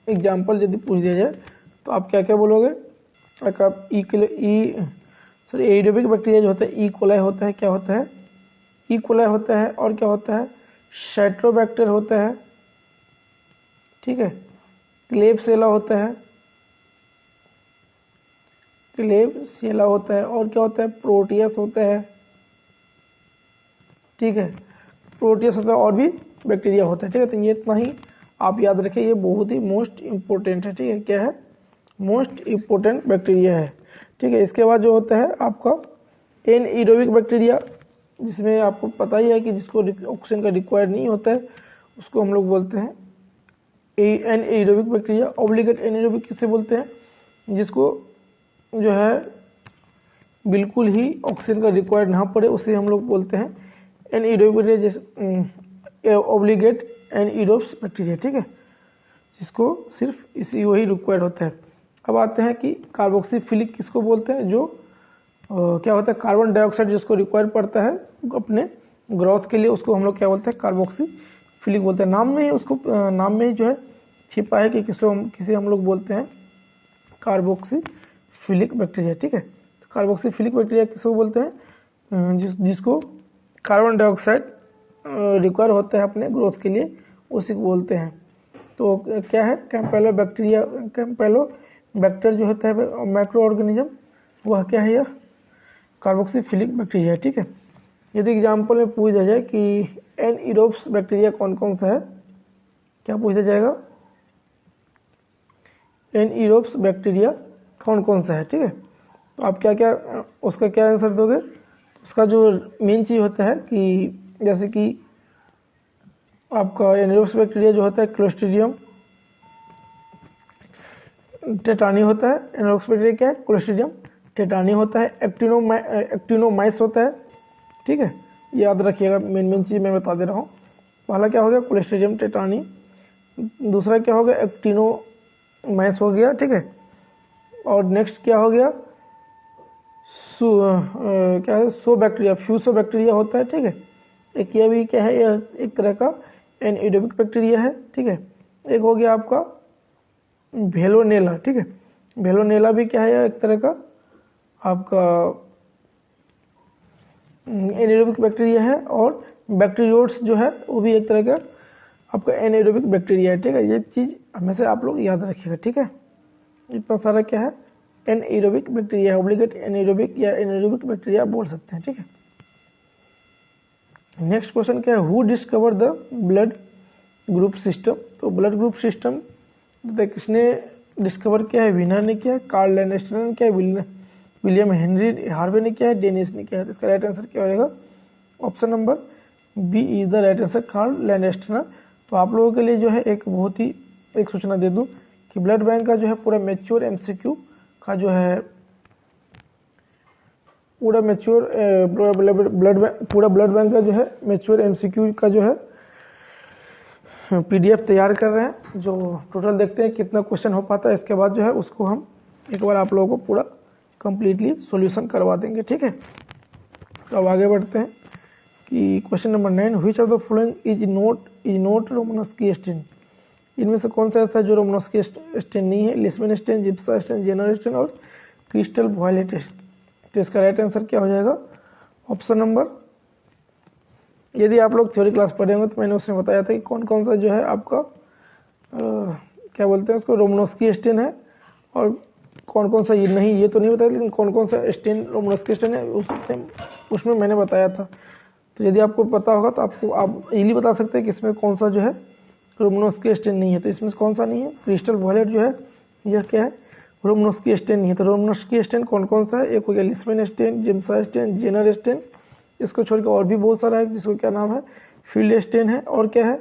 एग्जाम्पल यदि पूछ दिया जाए तो आप क्या क्या बोलोगे, आप एरोबिक बैक्टीरिया जो होता है ई कोलाई होता है, क्या होता है, ई कोलाई होता है, और क्या होता है, साइट्रोबैक्टर होता है, ठीक है, क्लेबसेला होता है, क्लेबसेला होता है, और क्या होता है, प्रोटियस होता है, ठीक है, प्रोटियस होता है, और भी बैक्टीरिया होता है, ठीक है। तो ये इतना ही आप याद रखें, ये बहुत ही मोस्ट इंपॉर्टेंट है, ठीक है, क्या है, मोस्ट इंपॉर्टेंट बैक्टीरिया है, ठीक है। इसके बाद जो होता है आपका एनएरोबिक बैक्टीरिया, जिसमें आपको पता ही है कि जिसको ऑक्सीजन का रिक्वायर नहीं होता है उसको हम लोग बोलते हैं एनएरोबिक बैक्टीरिया। ऑब्लिगेट एनएरोबिक किसे बोलते हैं, जिसको जो है बिल्कुल ही ऑक्सीजन का रिक्वायर ना पड़े, उसे हम लोग बोलते हैं एनएरोबिक बैक्टीरिया, जैसे ऑब्लिगेट एनएरोब्स बैक्टीरिया, ठीक है, जिसको सिर्फ इसी वही रिक्वायर होता है। अब आते हैं कि कार्बोक्सीफिलिक किसको बोलते हैं, जो क्या होता है, कार्बन डाइऑक्साइड जिसको रिक्वायर पड़ता है अपने ग्रोथ के लिए, उसको हम लोग क्या बोलते हैं, कार्बोक्सीफिलिक बोलते हैं। नाम में ही उसको नाम में ही जो है छिपा है कि किसे हम लोग बोलते हैं कार्बोक्सीफिलिक बैक्टीरिया, ठीक है। तो कार्बोक्सीफिलिक बैक्टीरिया किसको बोलते हैं, जिसको कार्बन डाइऑक्साइड रिक्वायर होता है अपने ग्रोथ के लिए, उसी को बोलते हैं। तो क्या है, कैम्पेलोबैक्टर जो होता है माइक्रो ऑर्गेनिज्म, वह क्या है, यह कार्बोक्सीफिलिक बैक्टीरिया है, ठीक है। यदि एग्जाम्पल में पूछ दिया जाए कि एनएरोब्स बैक्टीरिया कौन कौन सा है, क्या पूछा जाएगा, एनएरोब्स बैक्टीरिया कौन कौन सा है, ठीक है। तो आप क्या क्या उसका क्या आंसर दोगे, उसका जो मेन चीज होता है कि जैसे कि आपका एनएरोब्स बैक्टीरिया जो होता है क्लोस्ट्रीडियम टेटानी होता है, एनएरोब्स बैक्टीरिया क्या है, क्लोस्ट्रीडियम टेटानी होता है, एक्टिनोमाइस होता है, ठीक है। याद रखिएगा, मेन चीज मैं बता दे रहा हूँ। पहला क्या हो गया, क्लोस्ट्रीडियम टेटानी, दूसरा क्या हो गया, एक्टिनोमाइस हो गया, ठीक है। और नेक्स्ट क्या हो गया, क्या है, फ्यूसो बैक्टीरिया होता है, ठीक है। एक ये भी क्या है, यह एक तरह का एनएरोबिक बैक्टीरिया है, ठीक है। एक हो गया आपका वेलोनेला, ठीक है, वेलोनेला भी क्या है, एक तरह का आपका एनएरोबिक बैक्टीरिया है। और बैक्टीरियोट्स जो है वो भी एक तरह का आपका एनाएरोबिक बैक्टीरिया है, ठीक है। ये चीज हमेशा आप लोग याद रखिएगा, ठीक है। इतना सारा क्या है, एनाएरोबिक बैक्टीरिया, ऑब्लिगेट एनाएरोबिक या एनाएरोबिक बैक्टीरिया बोल सकते हैं, ठीक है। नेक्स्ट क्वेश्चन क्या है, who discover the blood group system. तो ब्लड ग्रुप सिस्टम किसने डिस्कवर किया है, विनर ने किया है, कार्ल लैंडस्टर ने किया है, विलियम हेनरी हार्वे ने किया है, डेनिस ने किया है। इसका राइट आंसर क्या हो जाएगा, option number B is the right answer, Karl Landsteiner. तो आप लोगों के लिए जो है एक बहुत ही एक सूचना दे दूं कि ब्लड बैंक का जो है पूरा मैच्योर एमसीक्यू का जो है पूरा मैच्योर पूरा ब्लड बैंक का जो है मैच्योर एमसीक्यू का जो है पीडीएफ तैयार कर रहे हैं, जो टोटल देखते हैं कितना क्वेश्चन हो पाता है। इसके बाद जो है उसको हम एक बार आप लोगों को पूरा कंप्लीटली सॉल्यूशन करवा देंगे, ठीक है। तो अब आगे बढ़ते हैं कि question number 9, which of the following is not Romanowsky stain. इनमें से कौन सा ऐसा है जो रोमनस्की स्टेन नहीं है, Leishman stain, Giemsa stain, Jenner stain और क्रिस्टल वॉयलेट। तो इसका राइट आंसर क्या हो जाएगा, ऑप्शन नंबर, यदि आप लोग थ्योरी क्लास पढ़े होंगे तो मैंने उसमें बताया था कि कौन कौन सा जो है आपका क्या बोलते हैं उसको रोमनस्की स्टेन है और कौन कौन सा ये नहीं, ये तो नहीं बताया, लेकिन कौन कौन सा स्टेन रोमनस्की स्टेन है उसमें मैंने बताया था। तो यदि आपको पता होगा तो आप इजीली बता सकते हैं कि इसमें कौन सा जो है रोमनस्की स्टेन नहीं है। तो इसमें कौन सा नहीं है, क्रिस्टल वॉयलेट जो है यह क्या है, रोमनस्की स्टेन नहीं है। तो रोमनस्की स्टेन कौन कौन सा है, एक हो गया Leishman stain, Giemsa stain, Jenner stain, इसको छोड़कर और भी बहुत सारा है जिसको क्या नाम है, फील्ड स्टेन है, और क्या है,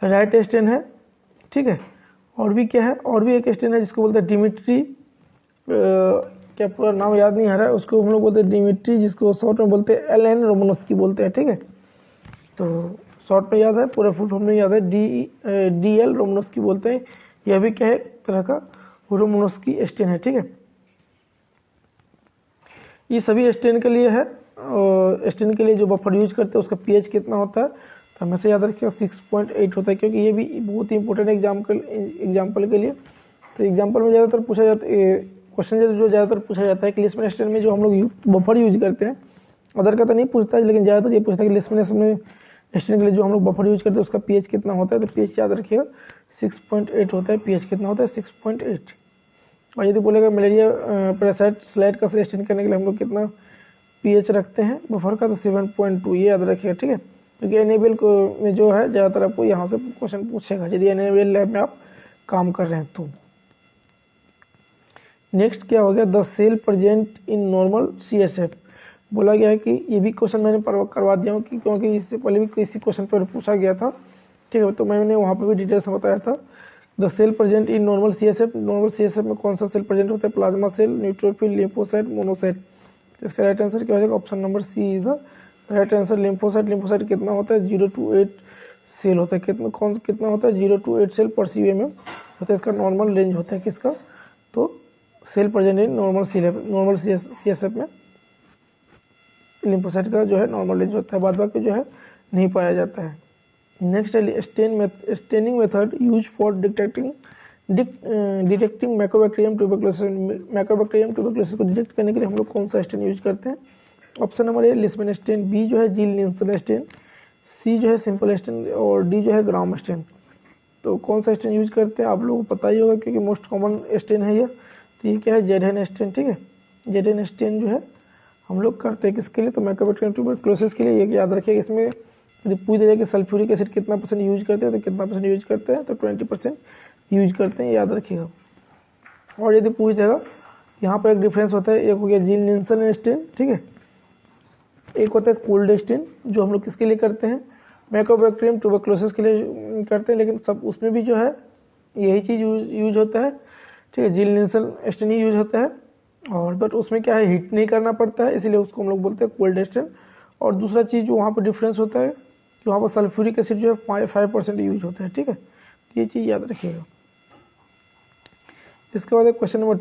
राइट स्टेन है, ठीक है। और भी क्या है, और भी एक स्टेन है जिसको बोलते हैं डिमिट्री, क्या पूरा नाम याद नहीं आ रहा है, उसको हम लोग बोलते हैं डिमिट्री, जिसको शॉर्ट में बोलते हैं एल.एन. रोमनस्की बोलते हैं, ठीक है। तो शॉर्ट में याद है, पूरा फुल फॉर्म में याद है, डी.एल. रोमनस्की बोलते हैं। यह भी क्या है, एक तरह का रोमनस्की स्टेन है, ठीक है। ये सभी स्टेन के लिए है, स्टेन के लिए जो बफर यूज करते हैं उसका पीएच कितना होता है, तो हमेशा याद रखिएगा 6.8 होता है, क्योंकि ये भी बहुत ही इंपॉर्टेंट एग्जाम्पल के लिए। तो एग्जाम्पल में ज़्यादातर पूछा जाता है क्वेश्चन जो ज़्यादातर पूछा जाता है कि लिस्बन स्टेन में जो हम लोग बफर यूज करते हैं, अदर का तो नहीं पूछता है, लेकिन ज़्यादातर ये पूछता है कि लिस्बन स्टेन के लिए जो हम लोग बफर यूज करते हैं उसका पीएच कितना होता है। तो पीएच याद रखिएगा 6.8 होता है, पीएच कितना होता है 6.8। और यदि बोलेगा मलेरिया पैरासाइट स्लाइड का स्टेन करने के लिए हम लोग कितना पीएच रखते हैं बफर का, तो 7.2, ये याद रखिएगा, ठीक है। क्योंकि एनएबीएल में जो है ज़्यादातर आपको यहाँ से क्वेश्चन पूछेगा यदि एनएबीएल लैब में आप काम कर रहे हैं तो। नेक्स्ट क्या हो गया, the cell present in normal CSF. बोला गया है कि ये भी क्वेश्चन मैंने करवा दिया हूँ कि क्योंकि इससे पहले भी किसी क्वेश्चन पर पूछा गया था, ठीक है। तो मैंने वहाँ पर भी डिटेल से बताया था, the cell present in normal CSF. Normal CSF में कौन सा सेल प्रेजेंट होता है, plasma cell, neutrophil, lymphocyte, monocyte. इसका राइट आंसर क्या हो जाएगा, option number C is the right answer, lymphocyte कितना होता है, 0 to 8 सेल होता है, कितना होता है, 0 to 8 सेल पर सीएमएम होता है। इसका नॉर्मल रेंज होता है किसका, तो cell present in normal CSF में लिम्फोसाइट का जो है नॉर्मल रेंज होता है, बाद बाकी जो है नहीं पाया जाता है। नेक्स्ट है staining method use for detecting Mycobacterium tuberculosis को डिटेक्ट करने के लिए हम लोग कौन सा स्टेन यूज करते हैं। Option number A Leishman stain, B जो है जील निल्सन स्टेन, सी जो है सिंपल स्टेन और डी जो है ग्राम स्टेन। तो कौन सा स्टेन यूज करते हैं आप लोगों को पता ही होगा क्योंकि मोस्ट कॉमन स्टेन है ये। तो ये क्या है, जेडएन स्टेन, ठीक है। जेडएन स्टेन जो है हम लोग करते हैं किसके लिए, तो माइकोबैक्टीरियम ट्यूबरकुलोसिस के लिए। ये याद रखिएगा, इसमें यदि पूछ दिया कि सल्फ्यूरिक एसिड कितना % यूज करते हैं तो कितना % यूज करते हैं, तो 20% यूज करते हैं, याद रखिएगा। और यदि पूछ देगा, यहाँ पर एक डिफरेंस होता है, एक हो गया जील निल्सन स्टेन, ठीक है, एक होता है कोल्ड स्टेन जो हम लोग किसके लिए करते हैं, माइकोबैक्टीरियम ट्यूबरकुलोसिस के लिए करते हैं, लेकिन सब उसमें भी जो है यही चीज़ यूज होता है, ठीक है, जील निल्सन स्टेन ही यूज होता है। और बट उसमें क्या है, हीट नहीं करना पड़ता है, इसीलिए उसको हम लोग बोलते हैं कोल्ड स्टेन। और दूसरा चीज़ जो वहाँ पर डिफरेंस होता है कि वहाँ पर सल्फ्यूरिक एसिड जो है 5% यूज होता है, ठीक है। ये चीज़ याद रखिएगा। इसके बाद क्वेश्चन नंबर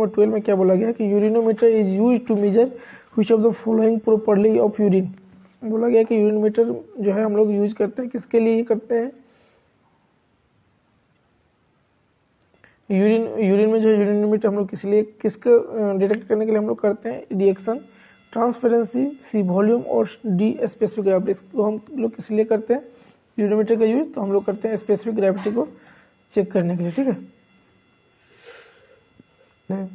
12 में क्या बोला गया कि urinometer is use to measure which of the following property of urine. बोला गया कि यूरिनोमीटर जो है हम लोग यूज करते हैं किसके लिए करते हैं, यूरिन में जो यूरिनोमीटर हम लोग किसको डिटेक्ट करने के लिए हम लोग करते हैं, रिएक्शन ट्रांसपेरेंसी, सी वॉल्यूम और डी स्पेसिफिक ग्रेविटी। इसको हम लोग किस लिए करते हैं यूरोमीटर का यूज, तो हम लोग करते हैं स्पेसिफिक ग्रेविटी को चेक करने के लिए, ठीक है।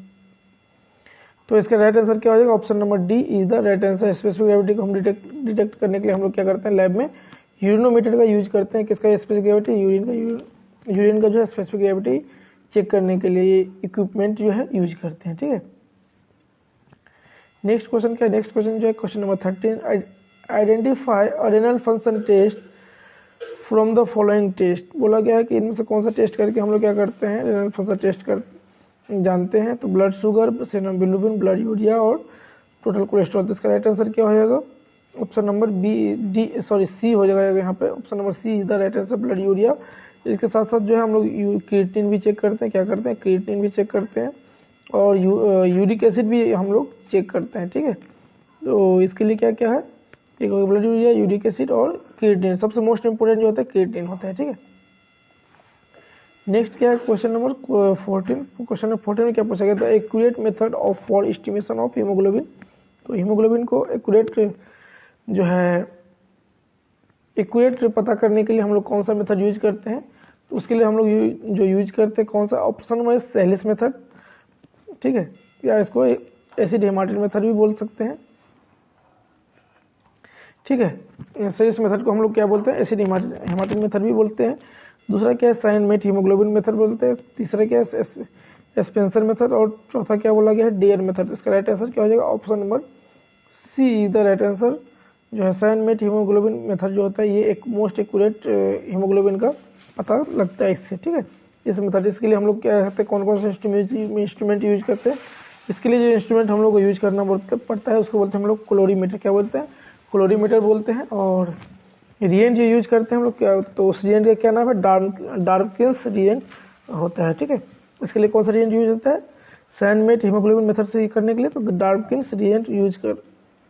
तो इसका राइट आंसर क्या हो जाएगा, option number d is the right answer. Specific gravity को हम डिटेक्ट करने के लिए हम लोग क्या करते हैं, लैब में यूरिनोमीटर का यूज करते हैं। किसका स्पेसिफिक ग्रेविटी, यूरिन का जो है स्पेसिफिक ग्रेविटी चेक करने के लिए इक्विपमेंट जो है यूज करते हैं, ठीक है। नेक्स्ट क्वेश्चन क्या है, नेक्स्ट क्वेश्चन जो है question number 13, identify a renal function test from the following test. बोला गया है कि इनमें से कौन सा टेस्ट करके हम लोग क्या करते हैं, रेनल फंक्शन टेस्ट कर जानते हैं। तो blood sugar, serum bilirubin, blood urea और टोटल कोलेस्ट्रॉल। तो इसका राइट आंसर क्या हो जाएगा, ऑप्शन नंबर सी हो जाएगा यहाँ पे। Option number C is the right answer, blood urea. इसके साथ साथ जो है हम लोग क्रिएटिनिन भी चेक करते हैं, क्या करते हैं, क्रिएटिनिन भी चेक करते हैं और यूरिक एसिड भी हम लोग चेक करते हैं, ठीक है। तो इसके लिए क्या क्या है, एक ब्लड यूरिया, यूरिक एसिड और क्रिएटिनिन। सबसे मोस्ट इंपोर्टेंट जो होता है क्रिएटिनिन होता है, ठीक है। नेक्स्ट क्या है, क्वेश्चन नंबर 14। क्वेश्चन नंबर 14 में क्या पूछा गया था, accurate method of for estimation of haemoglobin. तो हीमोग्लोबिन को एक्यूरेट जो है एक्यूरेट पता करने के लिए हम लोग कौन सा मेथड यूज करते हैं, तो उसके लिए हम लोग जो यूज करते हैं कौन सा, ऑप्शन नंबर सेलिस मेथड, ठीक है, या इसको एसिड हेमाटिन मेथड भी बोल सकते हैं, ठीक है। सेलिस मेथड को हम लोग क्या बोलते हैं, एसिड हेमाटिन मेथड भी बोलते हैं। दूसरा क्या है, साइन मेट हीमोग्लोबिन मेथड बोलते हैं। तीसरा क्या है, स्पेंसर मेथड। और चौथा क्या बोला गया है, डेयर मेथड। इसका राइट आंसर क्या हो जाएगा, option number C is the right answer. जो है साइन मेट हीमोग्लोबिन मेथड जो होता है ये एक मोस्ट एक्यूरेट हीमोग्लोबिन का पता लगता है इससे, ठीक है। इस मेथड, इसके लिए हम लोग क्या करते हैं, कौन कौन से इंस्ट्रूमेंट यूज करते हैं। इसके लिए जो इंस्ट्रूमेंट हम लोग को यूज करना पड़ता है उसको बोलते हैं हम लोग क्लोरीमीटर। क्या बोलते हैं, क्लोरीमीटर बोलते हैं। और रिएंट जो यूज करते हैं हम लोग क्या, तो उस रिएंट का क्या नाम है, डार्किन्स रिएंट होता है, ठीक है। इसके लिए कौन सा रिएंट यूज होता है, साइन मेट हीमोग्लोबिन मेथड से करने के लिए तो डार्किन्स रिएंट यूज कर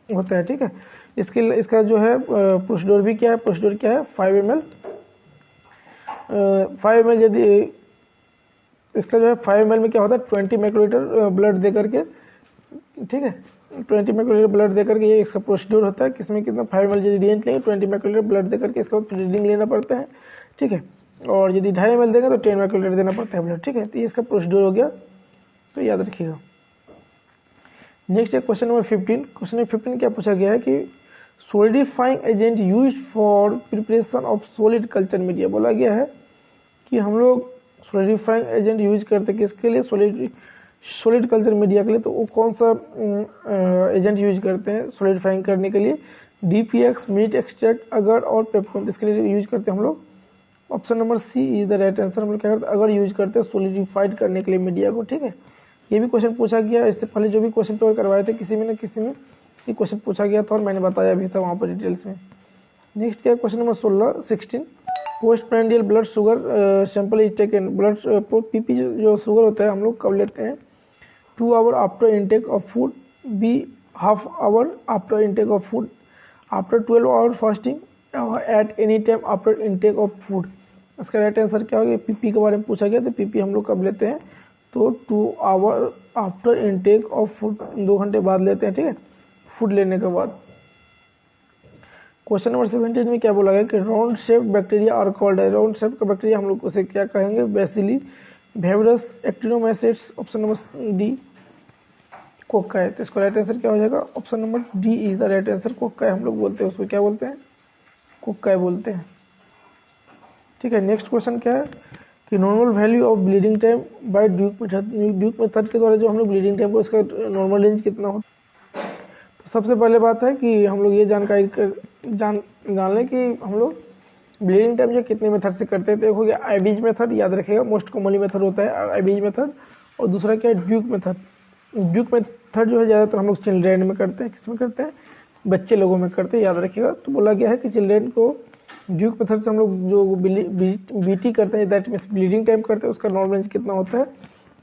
होता है, ठीक है। इसका जो है प्रोसीड्योर भी क्या है, प्रोसीड्योर क्या है, 5 ml 5 ml यदि इसका जो है 5 ml में क्या होता है 20 माइक्रोलीटर ब्लड दे करके, ठीक है, 20 माइक्रोलीटर ब्लड दे करके ये इसका प्रोसीड्योर होता है। किसमें कितना 5 ml यदि रिएंट लेंगे 20 माइक्रोलीटर ब्लड दे करके इसका रीडिंग लेना पड़ता है, ठीक है। और यदि 2.5 ml देगा तो 10 माइक्रोलीटर देना पड़ता है ब्लड, ठीक है। तो ये इसका प्रोसीड्योर हो गया, तो याद रखिएगा। नेक्स्ट है क्वेश्चन नंबर 15। क्वेश्चन नंबर 15 क्या पूछा गया है कि solidifying agent use for preparation of solid culture media. बोला गया है कि हम लोग सोलिडिफाइंग एजेंट यूज करते हैं किसके लिए, सॉलिड कल्चर मीडिया के लिए। तो वो कौन सा एजेंट यूज करते हैं सॉलिडिफाइंग करने के लिए, डीपीएक्स, मीट एक्सट्रैक्ट, अगर और पेपरमिंट। इसके लिए यूज करते हैं हम लोग, option number C is the right answer. हम लोग क्या करते हैं, अगर यूज करते हैं सॉलिडिफाइड करने के लिए मीडिया को, ठीक है। ये भी क्वेश्चन पूछा गया, इससे पहले जो भी क्वेश्चन पेपर करवाए थे किसी में न किसी में ये क्वेश्चन पूछा गया था और मैंने बताया भी था वहाँ पर डिटेल्स में। नेक्स्ट क्या है, question number 16 post prandial blood sugar sample is taken. Blood PP जो शुगर होता है हम लोग कब लेते हैं, 2 hour after intake of food, B half hour after intake of food, after 12 hour fasting, at any time after intake of food. इसका राइट आंसर क्या होगा, पीपी के बारे में पूछा गया। तो पीपी हम लोग कब लेते हैं, तो 2 hour after intake of food, 2 घंटे बाद लेते हैं, ठीक है, फूड लेने के बाद। क्वेश्चन नंबर 17 में क्या बोला गया कि round shape bacteria are called है। राउंड शेप का बैक्टीरिया हम लोग उसे क्या कहेंगे, bacilli, vibrios, actinomycetes. Option number d cocci. तो इसका राइट आंसर क्या हो जाएगा, option number d is the right answer. Cocci हम लोग बोलते हैं उसको, क्या बोलते हैं, कोक्काई बोलते हैं, ठीक है। नेक्स्ट क्वेश्चन क्या है कि normal value of bleeding time by Duke method. Duke method के द्वारा जो हम लोग ब्लीडिंग टाइम को इसका नॉर्मल रेंज कितना होता है। तो सबसे पहले बात है कि हम लोग ये जानकारी जान लें कि हम लोग ब्लीडिंग टाइम जो कितने मेथड से करते हैं। तो एक हो गया आईबीज मेथड, याद रखिएगा मोस्ट कॉमनली मेथड होता है आईबीज मेथड। और दूसरा क्या है, ड्यूक मेथड। ड्यूक मेथड जो है ज़्यादातर हम लोग चिल्ड्रेन में करते हैं, किसमें करते हैं, बच्चे लोगों में करते हैं, याद रखिएगा। तो बोला गया है कि चिल्ड्रेन को ड्यूक मेथड से हम लोग जो बीटी करते हैं, दैट मीन्स ब्लीडिंग टाइम करते हैं, उसका नॉर्मल रेंज कितना होता है।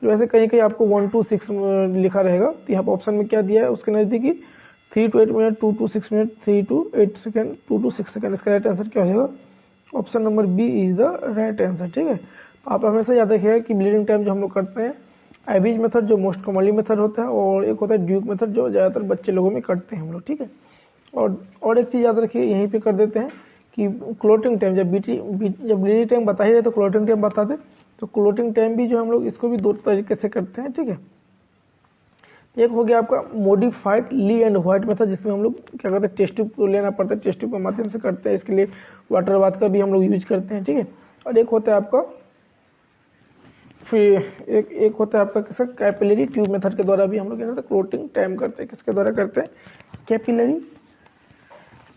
जो ऐसे कहीं कहीं आपको 1 to 6 लिखा रहेगा, तो यहाँ पर ऑप्शन में क्या दिया है, उसके नज़दीकी 3 to 8 minute, 2 to 6 minute, 3 to 8 second, 2 to 6 second. इसका राइट आंसर क्या हो जाएगा, option number B is the right answer, ठीक है। तो आप हमेशा याद रखिएगा कि ब्लीडिंग टाइम जो हम लोग करते हैं एबीज मेथड जो मोस्ट कॉमनली मेथड होता है, और एक होता है ड्यूक मेथड जो ज़्यादातर बच्चे लोगों में करते हैं हम लोग, ठीक है। और एक चीज़ याद रखिए, यहीं पे कर देते हैं कि क्लोटिंग टाइम, जब ब्लीडिंग टाइम बता ही रहे तो क्लोटिंग टाइम बता दें। तो क्लोटिंग टाइम भी जो हम लोग इसको भी दो तरीके से करते हैं, ठीक है। एक हो गया आपका modified Lee and White method, जिसमें हम लोग क्या करते हैं, टेस्ट ट्यूब लेना पड़ता है, टेस्ट ट्यूब के माध्यम से करते हैं। इसके लिए वाटर बाथ का भी हम लोग यूज करते हैं, ठीक है। और एक होता है आपका फिर एक होता है आपका किसका, कैपिलरी ट्यूब मेथड के द्वारा भी हम लोग क्या करते हैं, क्लोटिंग टाइम करते हैं। किसके द्वारा करते हैं, कैपिलरी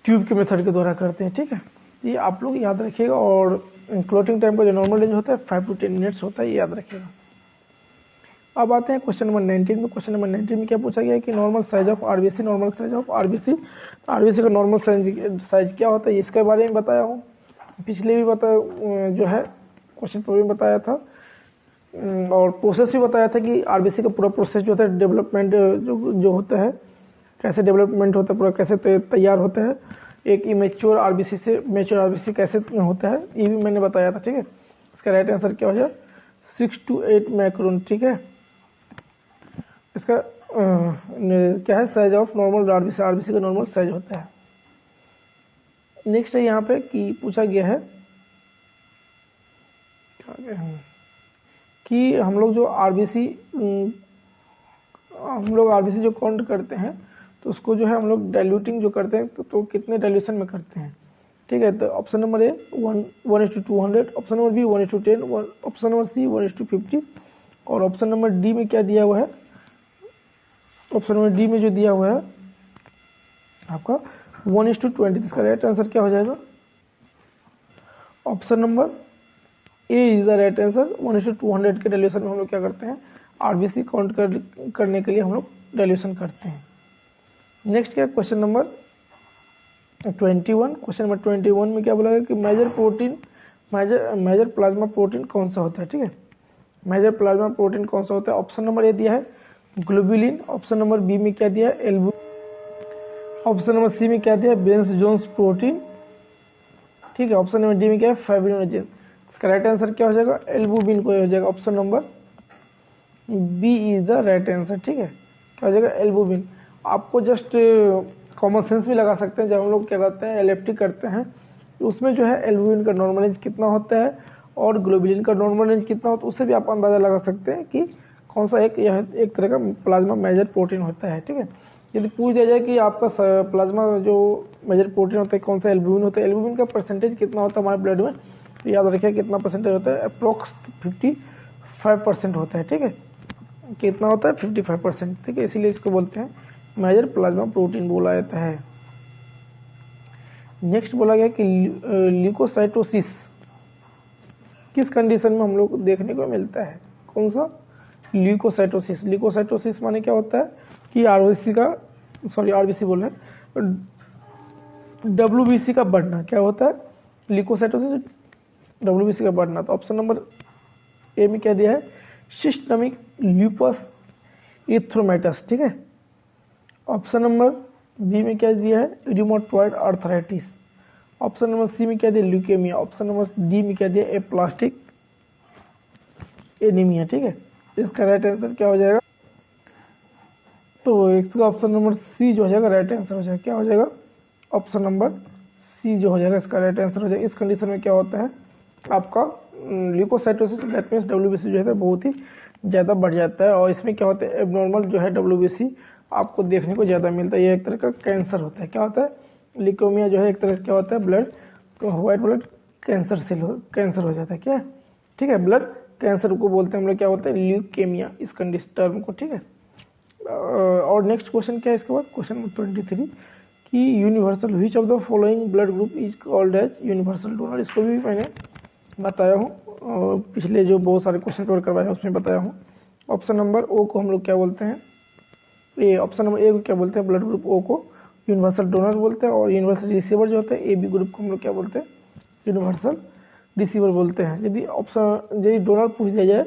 ट्यूब के मेथड के द्वारा करते हैं, ठीक है। ये आप लोग याद रखिएगा। और क्लोटिंग टाइम का जो नॉर्मल रेंज होता है 5 to 10 मिनट्स होता है, ये याद रखिएगा। अब आते हैं क्वेश्चन नंबर 19 में। क्वेश्चन नंबर 19 में क्या पूछा गया है कि normal size of RBC, normal size of RBC, RBC का नॉर्मल साइज क्या होता है, इसके बारे में बताया हूँ। पिछले भी जो है क्वेश्चन पर भी बताया था, और प्रोसेस भी बताया था कि आरबीसी का पूरा प्रोसेस जो होता है, डेवलपमेंट जो होता है, कैसे डेवलपमेंट होता है, पूरा कैसे तैयार होता है, एक इमेच्योर आरबीसी से मैच्योर आरबीसी कैसे होता है, ये भी मैंने बताया था, ठीक है। इसका राइट आंसर क्या हो जाए, 6 to 8 माइक्रोन, ठीक है। इसका क्या है, size of normal RBC, RBC का नॉर्मल साइज होता है। नेक्स्ट है यहाँ पे कि पूछा गया है कि हम लोग आरबीसी जो काउंट करते हैं, तो उसको जो है हम लोग डाइल्यूटिंग जो करते हैं तो कितने डाइल्यूशन में करते हैं, ठीक है। तो option number A 1:200, option number B 1:10, option number C 1:50, और ऑप्शन नंबर डी में क्या दिया हुआ है, ऑप्शन नंबर डी में जो दिया हुआ है आपका 1:20। इसका राइट आंसर क्या हो जाएगा, option number A is the right answer. 1:200 के डाइल्यूशन में हम लोग क्या करते हैं, आरबीसी काउंट करने के लिए हम लोग डाइल्यूशन करते हैं। नेक्स्ट क्या, क्वेश्चन नंबर 21। क्वेश्चन नंबर 21 में क्या बोला गया कि मेजर प्लाज्मा प्रोटीन कौन सा होता है, ठीक है। मेजर प्लाज्मा प्रोटीन कौन सा होता है, ऑप्शन नंबर ए दिया है ग्लोबुलिन, ऑप्शन नंबर बी में क्या दिया है एल्बुमिन, ऑप्शन नंबर सी में क्या दिया है बेंस जोन्स प्रोटीन, ठीक है। ऑप्शन नंबर डी में क्या है फाइब्रिनोजेन। इसका राइट आंसर क्या हो जाएगा, एल्बुमिन को हो जाएगा, option number B is the right answer, ठीक है। क्या हो जाएगा, एल्बुमिन। आपको जस्ट कॉमन सेंस भी लगा सकते हैं, जब हम लोग क्या करते हैं एलएफटी करते हैं तो उसमें जो है एल्बुमिन का नॉर्मल रेंज कितना होता है और ग्लोबुलिन का नॉर्मल रेंज कितना होता है, उससे भी आप अंदाजा लगा सकते हैं कि कौन सा एक तरह का प्लाज्मा मेजर प्रोटीन होता है, ठीक है। यदि पूछ दिया जाए कि आपका प्लाज्मा जो मेजर प्रोटीन होता है कौन सा, एल्बुमिन होता है, एल्बुमिन का परसेंटेज कितना होता है हमारे ब्लड में, तो याद रखिए कितना परसेंटेज होता है, अप्रोक्स 55% होता है, ठीक है। कितना होता है 55%, ठीक है। इसीलिए इसको बोलते हैं मेजर प्लाज्मा प्रोटीन बोला जाता है। नेक्स्ट बोला गया कि ल्यूकोसाइटोसिस किस कंडीशन में हम लोग देखने को मिलता है, कौन सा, ल्यूकोसाइटोसिस। ल्यूकोसाइटोसिस माने क्या होता है कि आरबीसी बोल रहे हैं, डब्ल्यूबीसी का बढ़ना, क्या होता है ल्यूकोसाइटोसिस, डब्ल्यूबीसी का बढ़ना। तो ऑप्शन नंबर ए में क्या दिया है सिस्टमिक ल्यूपस इथ्रोमेटस, ठीक है। ऑप्शन नंबर बी में क्या दिया है rheumatoid arthritis, option number C में क्या दिया ल्यूकेमिया, ऑप्शन नंबर डी में क्या दिया एप्लास्टिक एनीमिया, ठीक है। इसका राइट आंसर क्या हो जाएगा, तो इसका ऑप्शन नंबर सी जो हो जाएगा राइट आंसर हो जाएगा, क्या हो जाएगा ऑप्शन नंबर सी जो हो जाएगा इसका राइट आंसर हो जाएगा। इस कंडीशन में क्या होता है आपका ल्यूकोसाइटोसिस, दैट मीन्स डब्ल्यूबीसी जो है बहुत ही ज़्यादा बढ़ जाता है, और इसमें क्या होता है एबनॉर्मल जो है डब्ल्यूबीसी आपको देखने को ज़्यादा मिलता है। ये एक तरह का कैंसर होता है, क्या होता है ल्यूकेमिया जो है एक तरह से क्या होता है ब्लड व्हाइट ब्लड कैंसर हो जाता है, क्या, ठीक है। ब्लड कैंसर को बोलते हैं हम लोग, क्या होता है ल्यूकेमिया इस कंडीशन टर्म को, ठीक है। और नेक्स्ट क्वेश्चन क्या है इसके बाद, क्वेश्चन नंबर 23 कि universal which of the following blood group is called as universal donor. इसको भी मैंने बताया हूँ, पिछले जो बहुत सारे क्वेश्चन कवर करवाए हैं उसमें बताया हूँ। ऑप्शन नंबर ओ को हम लोग क्या बोलते हैं, ए ऑप्शन नंबर ए को क्या बोलते हैं ब्लड ग्रुप ओ को यूनिवर्सल डोनर बोलते हैं, और यूनिवर्सल रिसीवर जो होता है ए बी ग्रुप को हम लोग क्या बोलते हैं यूनिवर्सल रिसीवर बोलते हैं। यदि डोनर पूछ दिया जाए,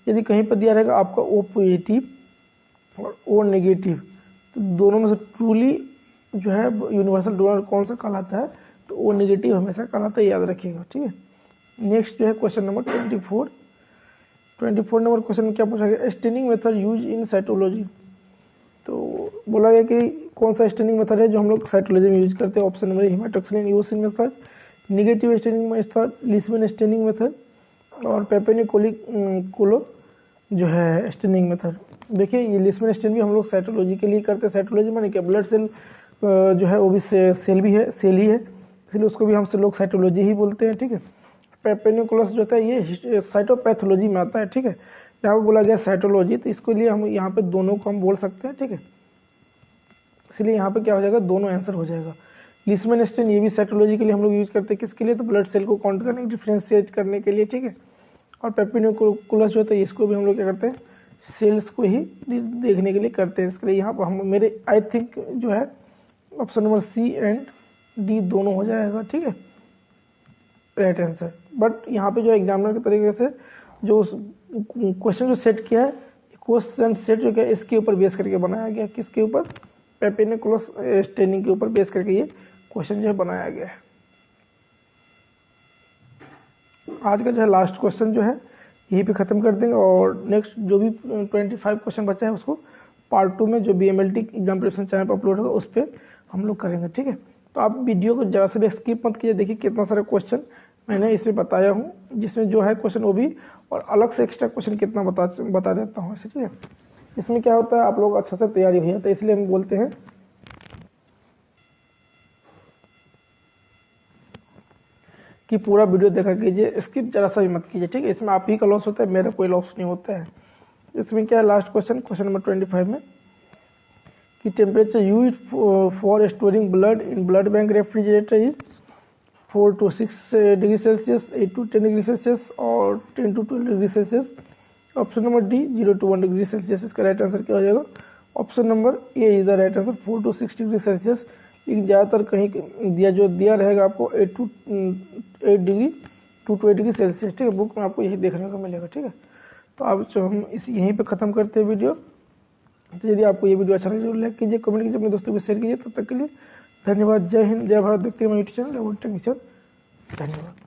यदि कहीं पर दिया रहेगा आपका ओ पॉजिटिव और ओ नेगेटिव, तो दोनों में से ट्रूली जो है यूनिवर्सल डोनर कौन सा कहलाता है, तो ओ नेगेटिव हमेशा कहलाता है, याद रखिएगा, ठीक है। नेक्स्ट जो है क्वेश्चन नंबर 24 24 नंबर क्वेश्चन में क्या पूछा गया, staining method use in cytology. तो बोला गया कि कौन सा स्टेनिंग मेथड है जो हम लोग साइटोलॉजी में यूज करते हैं। Option number haematoxylin eosin method, negative staining method, Leishman staining method और पेपेनिकोलो जो है स्टेनिंग मेथड। देखिए ये लिस्बिन स्टेन भी हम लोग साइटोलॉजी के लिए करते हैं। साइटोलॉजी माने क्या, ब्लड सेल जो है वो भी सेल भी है, सेल ही है, इसलिए उसको भी हम लोग साइटोलॉजी ही बोलते हैं। ठीक है, पेपेनिकुलस जो होता है ये साइटोपैथोलॉजी में आता है। ठीक है, यहाँ पे बोला गया साइटोलॉजी, तो इसके लिए हम यहाँ पे दोनों को हम बोल सकते हैं। ठीक है, इसलिए यहाँ पे क्या हो जाएगा, दोनों आंसर हो जाएगा। लिस्बिन स्टेन ये भी साइटोलॉजी के लिए हम लोग यूज करते हैं, किसके लिए, तो ब्लड सेल को काउंट करने, डिफ्रेंशिएट करने के लिए। ठीक है, और पेपिनिकुलस जो होता है इसको भी हम लोग क्या करते हैं, सेल्स को ही देखने के लिए करते हैं। इसके लिए यहाँ पर हम मेरे आई थिंक जो है option number C and D दोनों हो जाएगा। ठीक है, राइट आंसर। बट यहाँ पे जो एग्जामिनर के तरीके से जो क्वेश्चन जो सेट किया है, क्वेश्चन सेट जो क्या इसके ऊपर बेस करके बनाया गया, किसके ऊपर, पेपिनिकुलस स्टेनिंग के ऊपर बेस करके ये क्वेश्चन जो है बनाया गया है। आज का जो है लास्ट क्वेश्चन जो है यहीं पे खत्म कर देंगे, और नेक्स्ट जो भी 25 क्वेश्चन बचा है उसको पार्ट 2 में जो BMLT एग्जाम प्रिपरेशन चैनल पर अपलोड होगा उस पर हम लोग करेंगे। ठीक है, तो आप वीडियो को जरा से भी स्किप मत कीजिए। देखिए कितना सारा क्वेश्चन मैंने इसमें बताया हूँ, जिसमें जो है क्वेश्चन वो भी, और अलग से एक्स्ट्रा क्वेश्चन कितना बता देता हूँ इसे। ठीक है, इसमें क्या होता है, आप लोग अच्छा से तैयारी हो जाता है, इसलिए हम बोलते हैं कि पूरा वीडियो देखा कीजिए, स्किप जरा सा भी मत कीजिए। ठीक है, इसमें आप ही का लॉस होता है, मेरा कोई लॉस नहीं होता है। इसमें क्या है, लास्ट क्वेश्चन, क्वेश्चन नंबर 25 में कि temperature use for storing blood in blood bank refrigerator is 4 to 6 degree Celsius, 8 to 10 degree Celsius और 10 to 12 degree Celsius. Option number D 0 to 1 degree Celsius. इसका राइट आंसर क्या हो जाएगा, option number A is the right answer, 4 to 6 degree Celsius. लेकिन ज़्यादातर कहीं दिया रहेगा आपको 8 to 8 degree 2 to 8 degree Celsius. ठीक है, बुक में आपको यही देखने को मिलेगा। ठीक है, तो अब हम इस यहीं पे ख़त्म करते हैं वीडियो। तो यदि आपको ये वीडियो अच्छा लगे जरूर लाइक कीजिए, कमेंट कीजिए, अपने दोस्तों को शेयर कीजिए। तब तक के लिए धन्यवाद। जय हिंद, जय भारत। देखते हैं मेरे यूट्यूब चैनल। धन्यवाद।